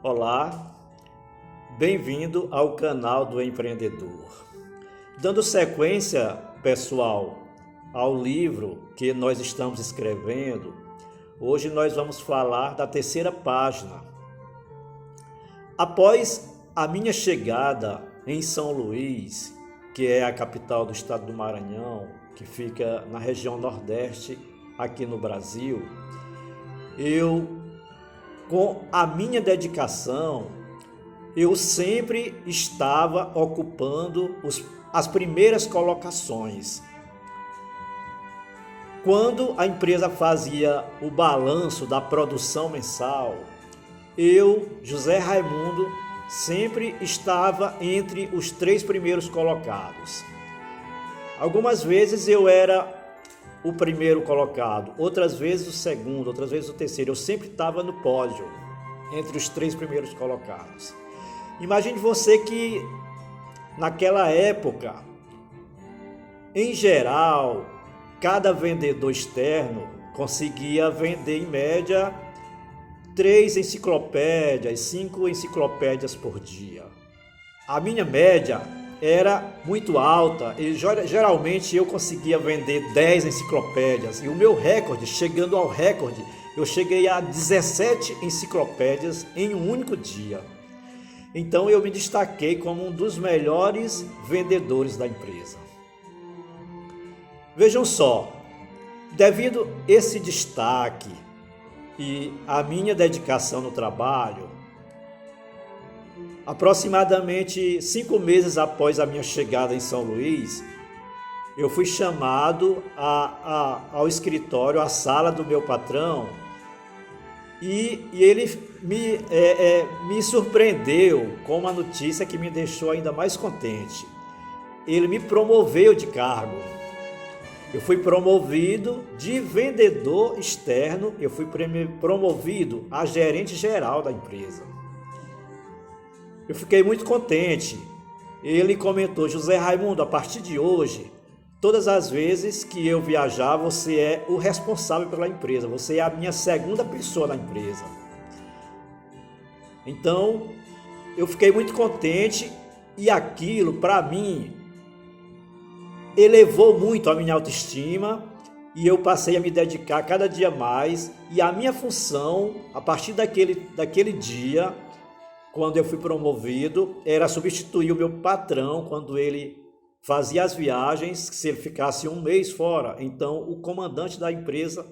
Olá, bem-vindo ao canal do empreendedor. Dando sequência, pessoal, ao livro que nós estamos escrevendo, hoje nós vamos falar da terceira página. Após a minha chegada em São Luís, que é a capital do estado do Maranhão, que fica na região Nordeste aqui no Brasil, com a minha dedicação, eu sempre estava ocupando as primeiras colocações. Quando a empresa fazia o balanço da produção mensal, eu, José Raimundo, sempre estava entre os 3 primeiros colocados. Algumas vezes eu era o primeiro colocado, outras vezes o segundo, outras vezes o terceiro. Eu sempre estava no pódio, entre os 3 primeiros colocados. Imagine você que naquela época, em geral, cada vendedor externo conseguia vender em média 3 enciclopédias, 5 enciclopédias por dia. A minha média era muito alta e geralmente eu conseguia vender 10 enciclopédias. E o meu recorde, chegando ao recorde, eu cheguei a 17 enciclopédias em um único dia. Então eu me destaquei como um dos melhores vendedores da empresa. Vejam só, devido a esse destaque e a minha dedicação no trabalho, aproximadamente 5 meses após a minha chegada em São Luís, eu fui chamado ao escritório, à sala do meu patrão, e ele me surpreendeu com uma notícia que me deixou ainda mais contente. Ele me promoveu de cargo. Eu fui promovido de vendedor externo, eu fui promovido a gerente geral da empresa. Eu fiquei muito contente. Ele comentou: José Raimundo, a partir de hoje, todas as vezes que eu viajar, você é o responsável pela empresa, você é a minha segunda pessoa na empresa. Então, eu fiquei muito contente e aquilo, para mim, elevou muito a minha autoestima e eu passei a me dedicar cada dia mais. E a minha função, a partir daquele dia, quando eu fui promovido, era substituir o meu patrão quando ele fazia as viagens, se ele ficasse um mês fora. Então, o comandante da empresa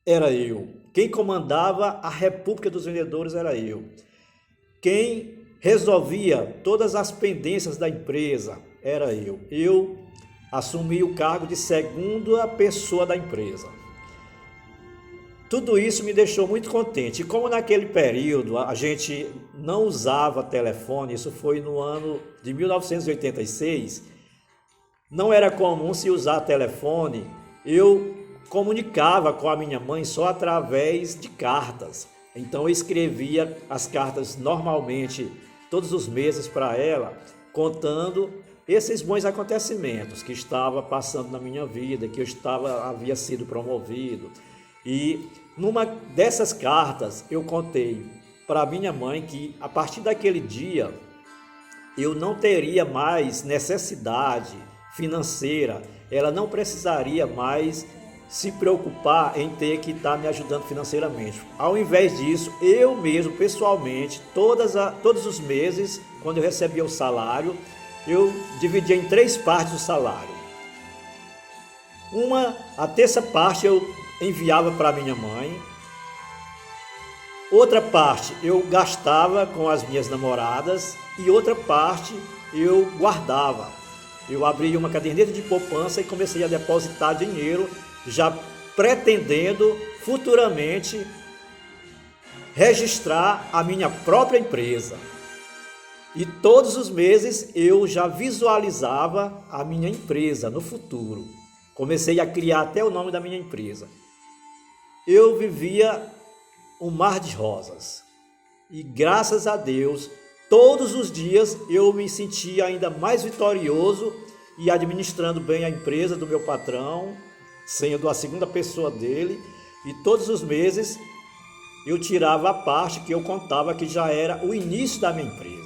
era eu. Quem comandava a República dos Vendedores era eu. Quem resolvia todas as pendências da empresa era eu. Eu assumi o cargo de segunda pessoa da empresa. Tudo isso me deixou muito contente. E como naquele período a gente não usava telefone, isso foi no ano de 1986, não era comum se usar telefone, eu comunicava com a minha mãe só através de cartas. Então eu escrevia as cartas normalmente todos os meses para ela, contando esses bons acontecimentos que estava passando na minha vida, que havia sido promovido. E numa dessas cartas eu contei para minha mãe que a partir daquele dia eu não teria mais necessidade financeira, ela não precisaria mais se preocupar em ter que estar me ajudando financeiramente. Ao invés disso, eu mesmo, pessoalmente, todos os meses, quando eu recebia o salário, eu dividia em 3 partes o salário. A terça parte eu enviava para minha mãe, outra parte eu gastava com as minhas namoradas e outra parte eu guardava. Eu abri uma caderneta de poupança e comecei a depositar dinheiro, já pretendendo futuramente registrar a minha própria empresa. E todos os meses eu já visualizava a minha empresa no futuro. Comecei a criar até o nome da minha empresa. Eu vivia um mar de rosas. E graças a Deus, todos os dias eu me sentia ainda mais vitorioso e administrando bem a empresa do meu patrão, sendo a segunda pessoa dele. E todos os meses eu tirava a parte que eu contava que já era o início da minha empresa.